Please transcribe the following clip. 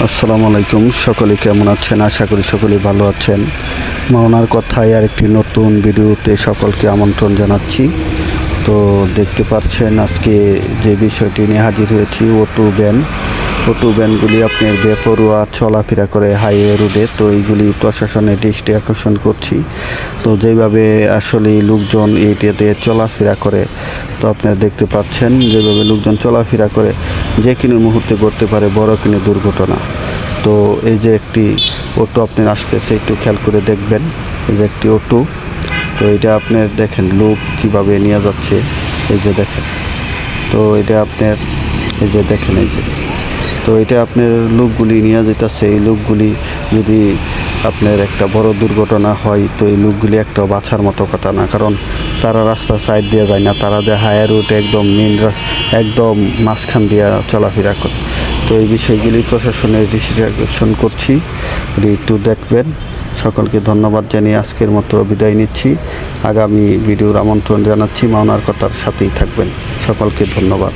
আসসালামু আলাইকুম। সকলে কেমন আছেন? আশা করি সকলেই ভালো আছেন। মাওনার কথায় আরেকটি নতুন ভিডিওতে সকলকে আমন্ত্রণ জানাচ্ছি। তো দেখতে পাচ্ছেন আজকে যে বিষয়টি নিয়ে হাজির হয়েছি, অটো ভ্যানগুলি আপনার বেপরোয়া চলাফেরা করে হাইওয়ে রোডে। তো এইগুলি প্রশাসনের দৃষ্টি আকর্ষণ করছি। তো যেভাবে আসলে লোকজন এইটাতে চলাফেরা করে, তো আপনারা দেখতে পাচ্ছেন যেভাবে লোকজন চলাফেরা করে যে কোনো মুহূর্তে ঘটতে পারে বড় কোনো দুর্ঘটনা। তো এই যে একটি অটো আপনার আসতেছে, একটু খেয়াল করে দেখবেন। এই যে একটি অটো, তো এটা আপনার দেখেন লোক কিভাবে নিয়ে যাচ্ছে, এই যে দেখেন। তো এটা আপনার এই যে দেখেন, এই যে তো এটা আপনার লোকগুলি নিয়ে যেতেছে। এই লোকগুলি যদি আপনার একটা বড় দুর্ঘটনা হয়, তো এই লোকগুলি একটা বাছার মতো কথা না, কারণ তারা রাস্তার সাইড দিয়ে যায় না, তারা যে হায়ার রোডে একদম মেন একদম মাঝখান দিয়ে চলাফেরা করে। তো এই বিষয়গুলি প্রশাসনের দৃষ্টি আকর্ষণ করছি, একটু দেখবেন। সকলকে ধন্যবাদ জানিয়ে আজকের মতো বিদায় নিচ্ছি। আগামী ভিডিওর আমন্ত্রণ জানাচ্ছি। মাওনার কথার সাথেই থাকবেন। সকলকে ধন্যবাদ।